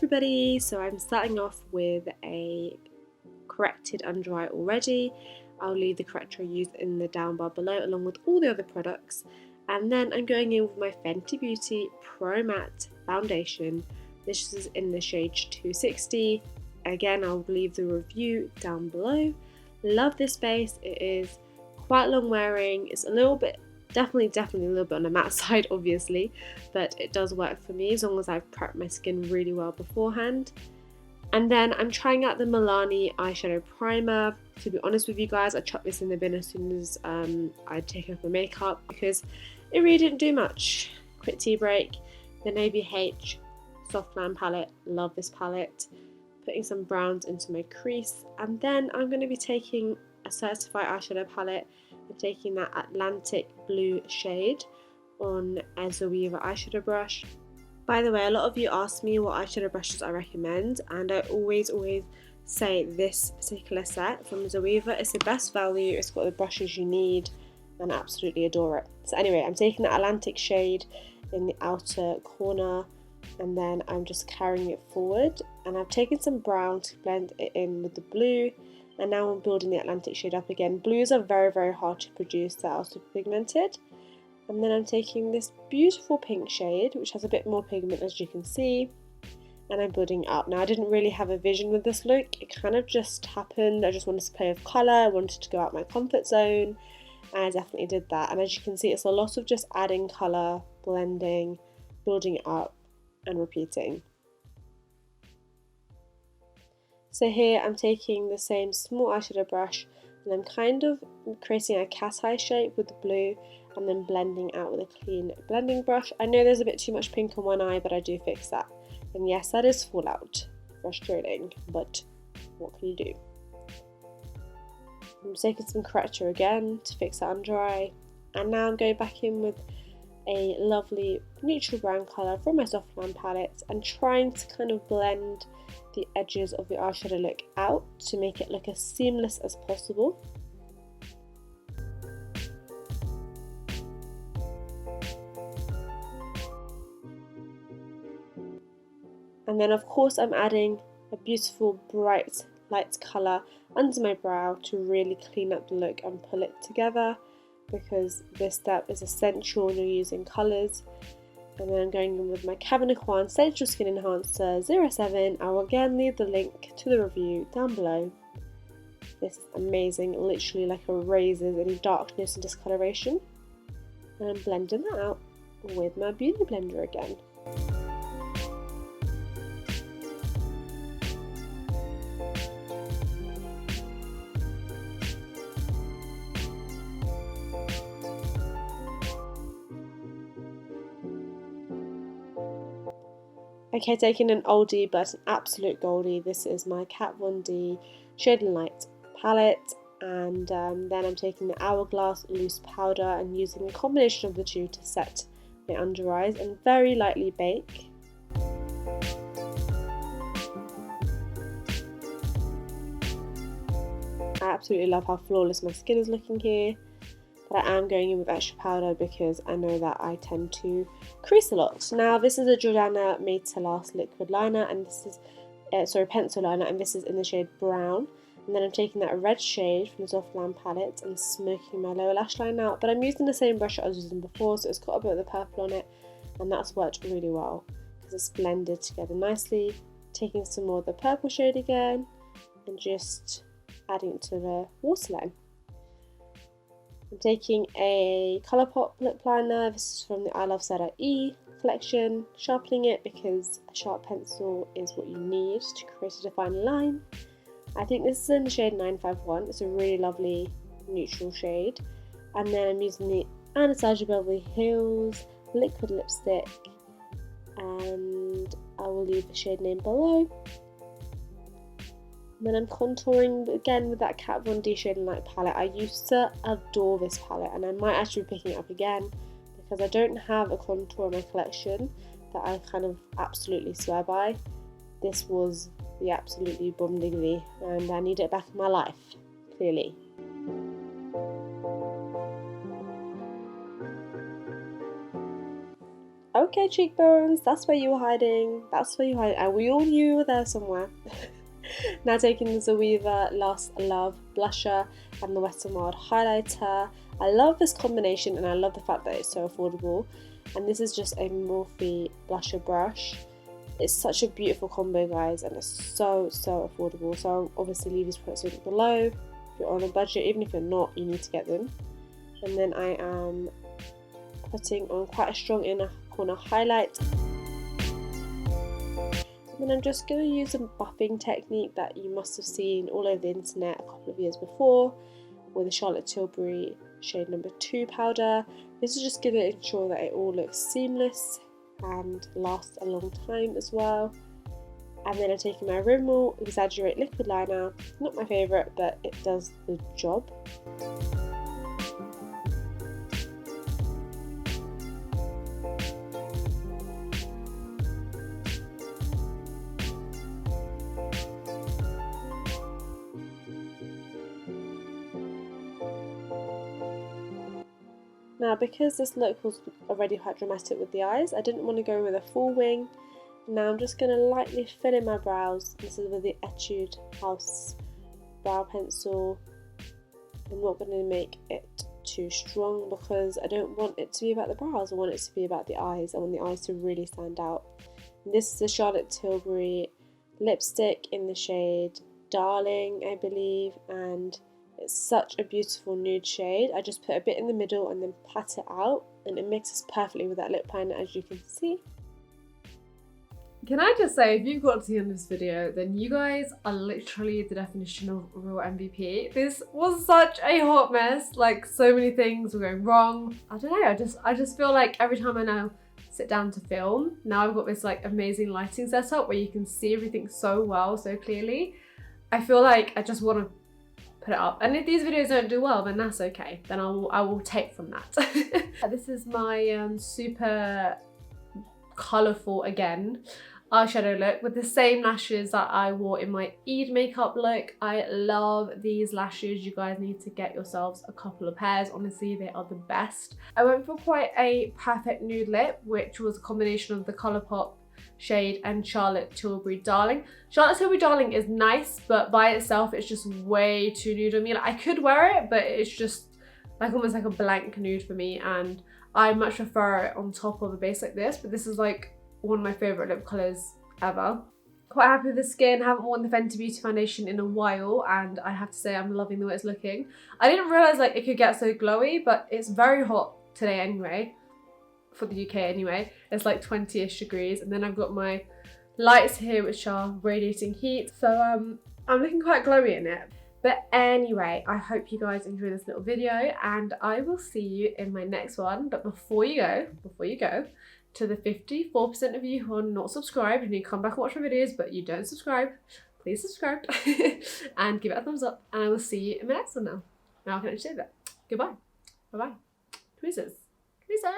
everybody, so I'm starting off with a corrected under eye already. I'll leave the corrector I used in the down bar below along with all the other products, and then I'm going in with my Fenty Beauty Pro Matte Foundation. This is in the shade 260. Again, I'll leave the review down below. Love this base. It is quite long wearing. It's a little bit definitely a little bit on the matte side obviously, but it does work for me as long as I've prepped my skin really well beforehand. And then I'm trying out the Milani eyeshadow primer. To be honest with you guys, I chucked this in the bin as soon as I'd taken off my makeup because it really didn't do much. Quick tea break. The ABH Soft Glam palette, love this palette. Putting some browns into my crease, and then I'm going to be taking a Certified eyeshadow palette and taking that Atlantic blue shade on a Zoeva eyeshadow brush. By the way, a lot of you ask me what eyeshadow brushes I recommend, and I always say this particular set from Zoeva is the best value. It's got the brushes you need and I absolutely adore it. So anyway, I'm taking the Atlantic shade in the outer corner, and then I'm just carrying it forward, and I've taken some brown to blend it in with the blue, and now I'm building the Atlantic shade up again. Blues are very hard to produce, they're also pigmented. And then I'm taking this beautiful pink shade, which has a bit more pigment as you can see, and I'm building it up. Now I didn't really have a vision with this look, it kind of just happened. I just wanted to play with colour, I wanted to go out my comfort zone, and I definitely did that. And as you can see, it's a lot of just adding colour, blending, building it up, and repeating. So here I'm taking the same small eyeshadow brush and I'm kind of creating a cat's eye shape with the blue and then blending out with a clean blending brush. I know there's a bit too much pink on one eye, but I do fix that. And yes, that is fallout. Frustrating, but what can you do? I'm taking some corrector again to fix that under eye, and now I'm going back in with a lovely neutral brown colour from my Soft Glam palette and trying to kind of blend the edges of the eyeshadow look out to make it look as seamless as possible. And then of course I'm adding a beautiful bright light colour under my brow to really clean up the look and pull it together, because this step is essential when you're using colours. And then I'm going in with my Kevyn Aucoin Sensual Skin Enhancer 07. I will again leave the link to the review down below. This is amazing, literally like erases any darkness and discoloration. And I'm blending that out with my Beauty Blender again. Okay, taking an oldie but an absolute goldie. This is my Kat Von D Shade and Light palette, and then I'm taking the Hourglass loose powder and using a combination of the two to set my under eyes and very lightly bake. I absolutely love how flawless my skin is looking here. But I am going in with extra powder because I know that I tend to crease a lot. Now this is a Jordana Made to Last liquid liner, and this is pencil liner, and this is in the shade brown. And then I'm taking that red shade from the Soft Glam palette and smoking my lower lash line out. But I'm using the same brush I was using before, so it's got a bit of the purple on it, and that's worked really well because it's blended together nicely. Taking some more of the purple shade again and just adding it to the waterline. I'm taking a Colourpop lip liner. This is from the I Love Sada E collection, sharpening it because a sharp pencil is what you need to create a defined line. I think this is in the shade 951. It's a really lovely neutral shade. And then I'm using the Anastasia Beverly Hills liquid lipstick, and I will leave the shade name below. And then I'm contouring again with that Kat Von D Shade and Light palette. I used to adore this palette, and I might actually be picking it up again because I don't have a contour in my collection that I kind of absolutely swear by. This was the absolutely bombingly, and I need it back in my life, clearly. Okay, cheekbones, that's where you were hiding. That's where you hide, and we all knew you were there somewhere. Now taking the Zoeva Lost Love blusher and the Wet n Wild highlighter. I love this combination and I love the fact that it's so affordable. And this is just a Morphe blusher brush. It's such a beautiful combo, guys, and it's so affordable. So I'll obviously leave these products linked below. If you're on a budget, even if you're not, you need to get them. And then I am putting on quite a strong inner corner highlight. And then I'm just going to use a buffing technique that you must have seen all over the internet a couple of years before with the Charlotte Tilbury shade number 2 powder. This is just going to ensure that it all looks seamless and lasts a long time as well. And then I'm taking my Rimmel Exaggerate liquid liner. Not my favourite, but it does the job. Now, because this look was already quite dramatic with the eyes, I didn't want to go with a full wing. Now I'm just going to lightly fill in my brows. This is with the Etude House brow pencil. I'm not going to make it too strong because I don't want it to be about the brows. I want it to be about the eyes. I want the eyes to really stand out. And this is the Charlotte Tilbury lipstick in the shade Darling, I believe, and it's such a beautiful nude shade. I just put a bit in the middle and then pat it out, and it mixes perfectly with that lip liner, as you can see. Can I just say, if you've got to the end of this video, then you guys are literally the definition of real MVP. This was such a hot mess. Like, so many things were going wrong. I don't know, I just feel like every time I now sit down to film, now I've got this like amazing lighting setup where you can see everything so well, so clearly. I feel like I just want to put it up, and if these videos don't do well, then that's okay. Then I will take from that. This is my super colourful again eyeshadow look with the same lashes that I wore in my Eid makeup look. I love these lashes. You guys need to get yourselves a couple of pairs. Honestly, they are the best. I went for quite a perfect nude lip, which was a combination of the Colourpop shade and Charlotte Tilbury Darling. Charlotte Tilbury Darling is nice, but by itself it's just way too nude on me. Like, I could wear it, but it's just like almost like a blank nude for me, and I much prefer it on top of a base like this. But this is like one of my favourite lip colours ever. Quite happy with the skin. Haven't worn the Fenty Beauty foundation in a while, and I have to say I'm loving the way it's looking. I didn't realise like it could get so glowy, but it's very hot today anyway. For the UK anyway, it's like 20-ish degrees, and then I've got my lights here which are radiating heat, so I'm looking quite glowy in it. But anyway, I hope you guys enjoy this little video, and I will see you in my next one. But before you go, to the 54% of you who are not subscribed and you come back and watch my videos but you don't subscribe, please subscribe and give it a thumbs up, and I will see you in my next one now. Now I can actually say that. Goodbye. Bye bye. Tweezers. Tweezers.